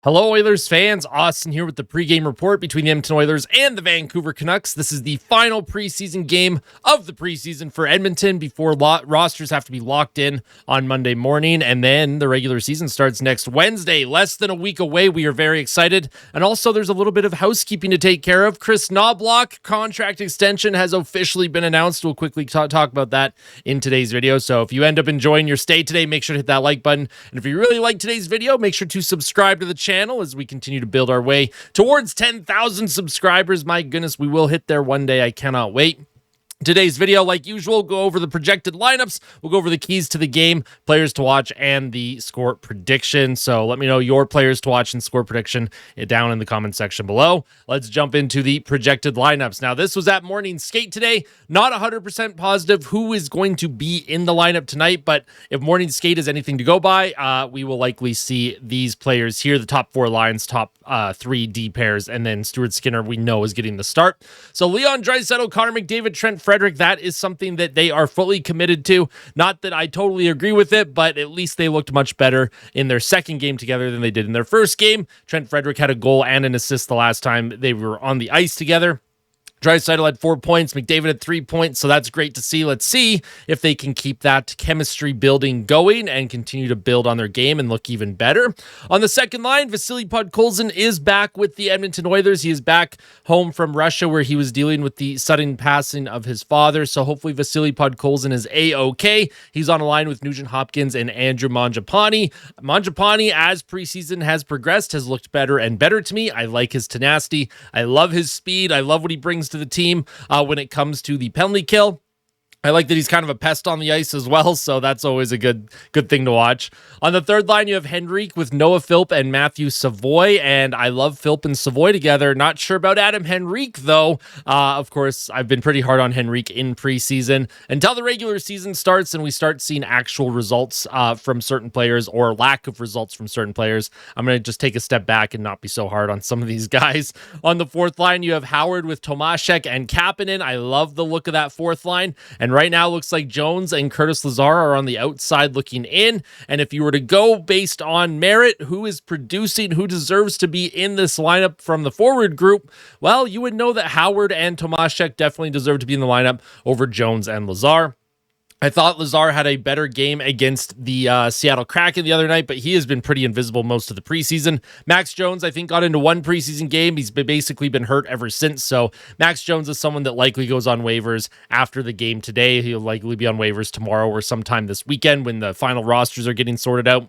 Hello, Oilers fans. Austin here with the pregame report between the Edmonton Oilers and the Vancouver Canucks. This is the final preseason game of the preseason for Edmonton before rosters have to be locked in on Monday morning, and then the regular season starts next Wednesday. Less than a week away. We are very excited. And also, there's a little bit of housekeeping to take care of. Kris Knoblauch contract extension has officially been announced. We'll quickly talk about that in today's video. So if you end up enjoying your stay today, make sure to hit that like button. And if you really like today's video, make sure to subscribe to the channel as we continue to build our way towards 10,000 subscribers. My goodness, we will hit there one day. I cannot wait. Today's video, like usual, go over the projected lineups. We'll go over the keys to the game, players to watch, and the score prediction. So let me know your players to watch and score prediction down in the comment section below. Let's jump into the projected lineups. Now, this was at morning skate today. Not 100% positive who is going to be in the lineup tonight, but if morning skate is anything to go by, we will likely see these players here, the top four lines, top three D pairs, and then Stuart Skinner we know is getting the start. So Leon Draisaitl, Connor McDavid, Trent Frederic, that is something that they are fully committed to. Not that I totally agree with it, but at least they looked much better in their second game together than they did in their first game. Trent Frederic had a goal and an assist the last time they were on the ice together. Draisaitl had 4 points, McDavid had 3 points, so that's great to see. Let's see if they can keep that chemistry building going and continue to build on their game and look even better. On the second line, Vasily Podkolzin is back with the Edmonton Oilers. He is back home from Russia where he was dealing with the sudden passing of his father, so hopefully Vasily Podkolzin is A-OK. He's on a line with Nugent Hopkins and Andrew Mangiapane. Mangiapane, as preseason has progressed, has looked better and better to me. I like his tenacity. I love his speed. I love what he brings to the team when it comes to the penalty kill. I like that he's kind of a pest on the ice as well, so that's always a good thing to watch. On the third line, you have Henrique with Noah Philp and Matthew Savoy, and I love Philp and Savoy together. Not sure about Adam Henrique, though. Of course, I've been pretty hard on Henrique in preseason. Until the regular season starts and we start seeing actual results from certain players or lack of results from certain players, I'm going to just take a step back and not be so hard on some of these guys. On the fourth line, you have Howard with Tomaszek and Kapanen. I love the look of that fourth line, and right now, looks like Jones and Curtis Lazar are on the outside looking in. And if you were to go based on merit, who is producing, who deserves to be in this lineup from the forward group, well, you would know that Howard and Tomaszek definitely deserve to be in the lineup over Jones and Lazar. I thought Lazar had a better game against the Seattle Kraken the other night, but he has been pretty invisible most of the preseason. Max Jones, I think, got into one preseason game. He's basically been hurt ever since, so Max Jones is someone that likely goes on waivers after the game today. He'll likely be on waivers tomorrow or sometime this weekend when the final rosters are getting sorted out.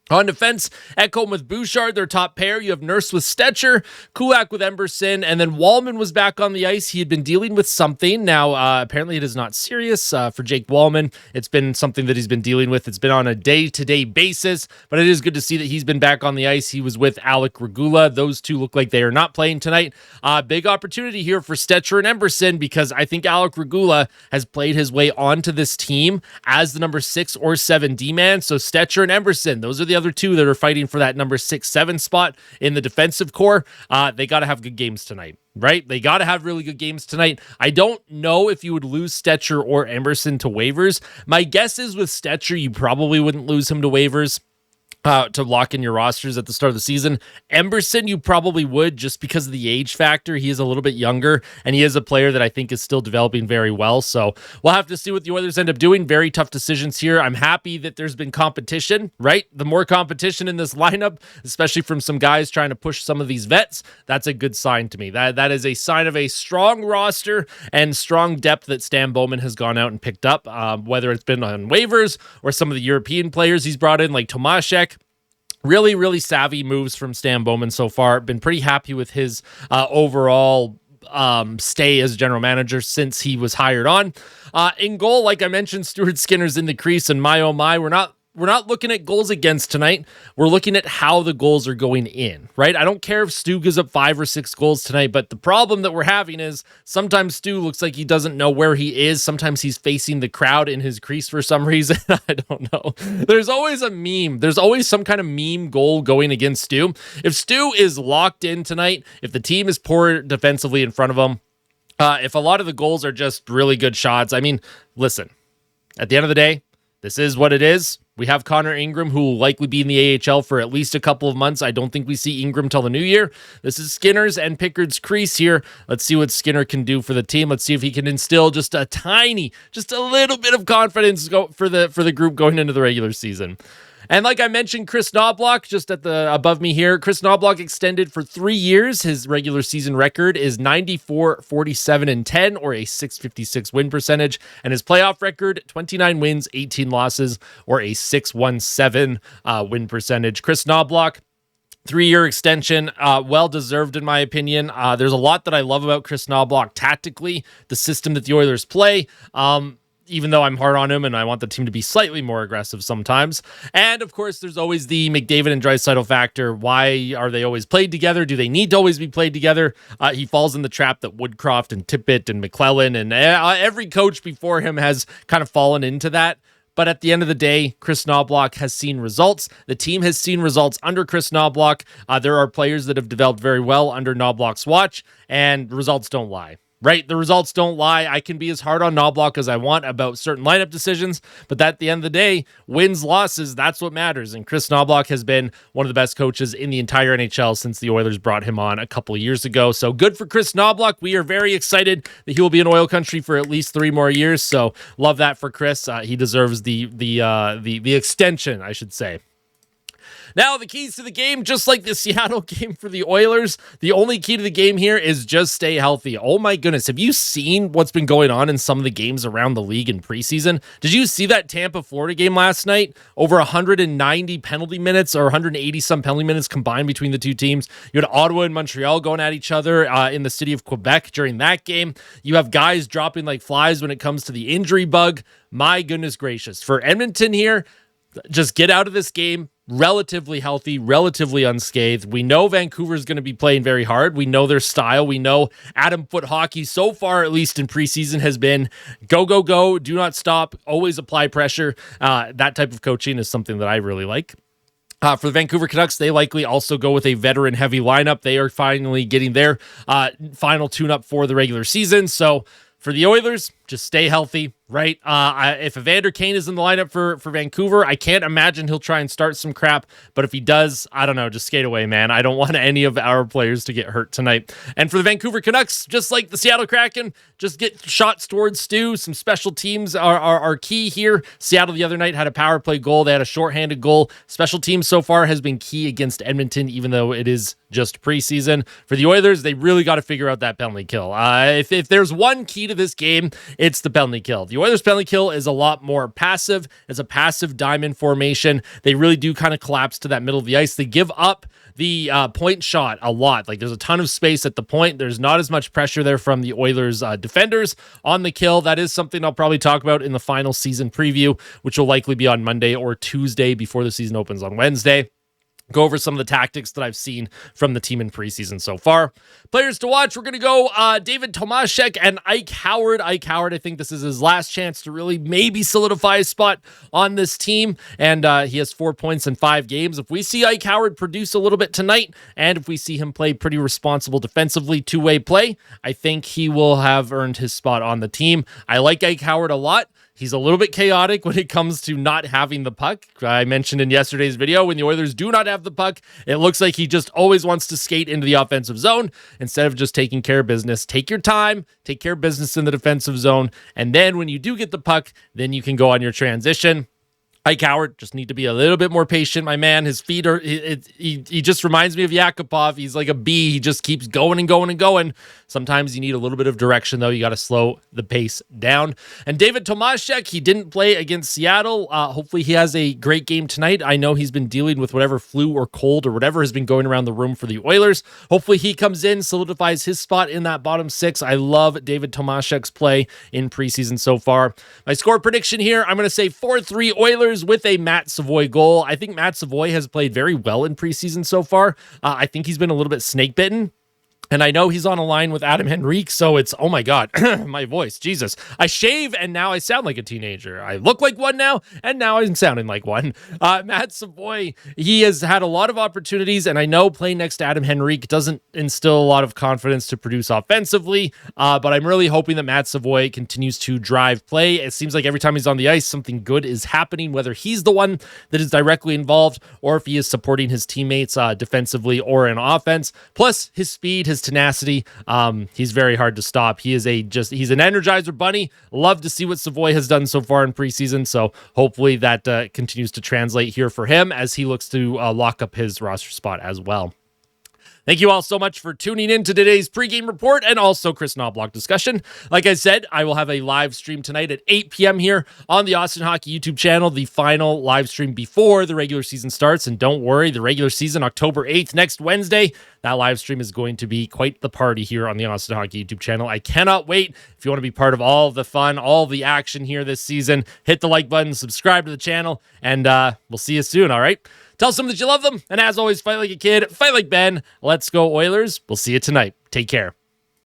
On defense, Ekholm with Bouchard, their top pair. You have Nurse with Stetcher, Kulak with Emberson, and then Wallman was back on the ice. He had been dealing with something. Now, apparently it is not serious for Jake Wallman. It's been something that he's been dealing with. It's been on a day-to-day basis, but it is good to see that he's been back on the ice. He was with Alec Regula. Those two look like they are not playing tonight. Big opportunity here for Stetcher and Emberson because I think Alec Regula has played his way onto this team as the number 6 or 7 D-man. So Stetcher and Emberson, those are the other two that are fighting for that number 6-7 spot in the defensive core. They got to have good games tonight, right? They got to have really good games tonight. I don't know if you would lose Stetcher or Emerson to waivers. My guess is with Stetcher, you probably wouldn't lose him to waivers to lock in your rosters at the start of the season. Emberson, you probably would just because of the age factor. He is a little bit younger, and he is a player that I think is still developing very well. So we'll have to see what the Oilers end up doing. Very tough decisions here. I'm happy that there's been competition, right? The more competition in this lineup, especially from some guys trying to push some of these vets, that's a good sign to me. That is a sign of a strong roster and strong depth that Stan Bowman has gone out and picked up, whether it's been on waivers or some of the European players he's brought in, like Tomaszek. Really, really savvy moves from Stan Bowman so far. Been pretty happy with his overall stay as general manager since he was hired on. In goal, like I mentioned, Stuart Skinner's in the crease, and my oh my, we're not looking at goals against tonight. We're looking at how the goals are going in, right? I don't care if Stu gives up 5 or 6 goals tonight, but the problem that we're having is sometimes Stu looks like he doesn't know where he is. Sometimes he's facing the crowd in his crease for some reason. I don't know. There's always a meme. There's always some kind of meme goal going against Stu. If Stu is locked in tonight, if the team is poor defensively in front of him, if a lot of the goals are just really good shots, I mean, listen, at the end of the day, this is what it is. We have Connor Ingram, who will likely be in the AHL for at least a couple of months. I don't think we see Ingram till the new year. This is Skinner's and Pickard's crease here. Let's see what Skinner can do for the team. Let's see if he can instill just a little bit of confidence for the group going into the regular season. And like I mentioned, Kris Knoblauch, just above me here, Kris Knoblauch extended for 3 years. His regular season record is 94, 47, and 10, or a .656 win percentage. And his playoff record, 29 wins, 18 losses, or a .617 win percentage. Kris Knoblauch, 3-year extension, well-deserved in my opinion. There's a lot that I love about Kris Knoblauch tactically, the system that the Oilers play. Even though I'm hard on him and I want the team to be slightly more aggressive sometimes. And of course, there's always the McDavid and Draisaitl factor. Why are they always played together? Do they need to always be played together? He falls in the trap that Woodcroft and Tippett and McClellan and every coach before him has kind of fallen into that. But at the end of the day, Kris Knoblauch has seen results. The team has seen results under Kris Knoblauch. There are players that have developed very well under Knoblauch's watch, and results don't lie. Right? The results don't lie. I can be as hard on Knoblauch as I want about certain lineup decisions, but at the end of the day, wins, losses, that's what matters. And Kris Knoblauch has been one of the best coaches in the entire NHL since the Oilers brought him on a couple of years ago. So good for Kris Knoblauch. We are very excited that he will be in Oil Country for at least 3 more years. So love that for Kris. He deserves the extension, I should say. Now, the keys to the game, just like the Seattle game for the Oilers, the only key to the game here is just stay healthy. Oh my goodness, have you seen what's been going on in some of the games around the league in preseason? Did you see that Tampa-Florida game last night? Over 190 penalty minutes or 180-some penalty minutes combined between the two teams. You had Ottawa and Montreal going at each other in the city of Quebec during that game. You have guys dropping like flies when it comes to the injury bug. My goodness gracious. For Edmonton here, just get out of this game relatively healthy, relatively unscathed. We know Vancouver is going to be playing very hard. We know their style. We know Adam Foot hockey so far, at least in preseason, has been go, go, go, do not stop, always apply pressure. That type of coaching is something that I really like. For the Vancouver Canucks, they likely also go with a veteran-heavy lineup. They are finally getting their final tune-up for the regular season. So for the Oilers, just stay healthy, right? If Evander Kane is in the lineup for Vancouver, I can't imagine he'll try and start some crap. But if he does, I don't know, just skate away, man. I don't want any of our players to get hurt tonight. And for the Vancouver Canucks, just like the Seattle Kraken, just get shots towards Stu. Some special teams are key here. Seattle the other night had a power play goal. They had a shorthanded goal. Special teams so far has been key against Edmonton, even though it is just preseason. For the Oilers, they really got to figure out that penalty kill. If there's one key to this game, it's the penalty kill. The Oilers' penalty kill is a lot more passive. It's a passive diamond formation. They really do kind of collapse to that middle of the ice. They give up the point shot a lot. Like, there's a ton of space at the point. There's not as much pressure there from the Oilers defenders on the kill. That is something I'll probably talk about in the final season preview, which will likely be on Monday or Tuesday before the season opens on Wednesday. Go over some of the tactics that I've seen from the team in preseason so far. Players to watch, we're going to go David Tomaszek and Ike Howard. Ike Howard, I think this is his last chance to really maybe solidify his spot on this team, and he has 4 points in 5 games. If we see Ike Howard produce a little bit tonight, and if we see him play pretty responsible defensively, two-way play, I think he will have earned his spot on the team. I like Ike Howard a lot. He's a little bit chaotic when it comes to not having the puck. I mentioned in yesterday's video, when the Oilers do not have the puck, it looks like he just always wants to skate into the offensive zone instead of just taking care of business. Take your time, take care of business in the defensive zone, and then when you do get the puck, then you can go on your transition. Ike Howard, just need to be a little bit more patient, my man. His feet are, he just reminds me of Yakupov. He's like a bee. He just keeps going and going and going. Sometimes you need a little bit of direction, though. You got to slow the pace down. And David Tomaszek, he didn't play against Seattle. Hopefully he has a great game tonight. I know he's been dealing with whatever flu or cold or whatever has been going around the room for the Oilers. Hopefully he comes in, solidifies his spot in that bottom 6. I love David Tomaszek's play in preseason so far. My score prediction here, I'm going to say 4-3 Oilers with a Matt Savoy goal. I think Matt Savoy has played very well in preseason so far. I think he's been a little bit snake bitten. And I know he's on a line with Adam Henrique, so it's, oh my God, my voice, Jesus. I shave, and now I sound like a teenager. I look like one now, and now I'm sounding like one. Matt Savoy, he has had a lot of opportunities, and I know playing next to Adam Henrique doesn't instill a lot of confidence to produce offensively, but I'm really hoping that Matt Savoy continues to drive play. It seems like every time he's on the ice, something good is happening, whether he's the one that is directly involved or if he is supporting his teammates defensively or in offense. Plus, his speed, his tenacity. He's very hard to stop. He's an Energizer bunny. Love to see what Savoy has done so far in preseason. So hopefully that continues to translate here for him as he looks to lock up his roster spot as well. Thank you all so much for tuning in to today's pregame report and also Kris Knoblauch discussion. Like I said, I will have a live stream tonight at 8 p.m. here on the Austin Hockey YouTube channel, the final live stream before the regular season starts. And don't worry, the regular season, October 8th, next Wednesday, that live stream is going to be quite the party here on the Austin Hockey YouTube channel. I cannot wait. If you want to be part of all the fun, all the action here this season, hit the like button, subscribe to the channel, and we'll see you soon, all right? Tell someone that you love them. And as always, fight like a kid, fight like Ben. Let's go Oilers. We'll see you tonight. Take care.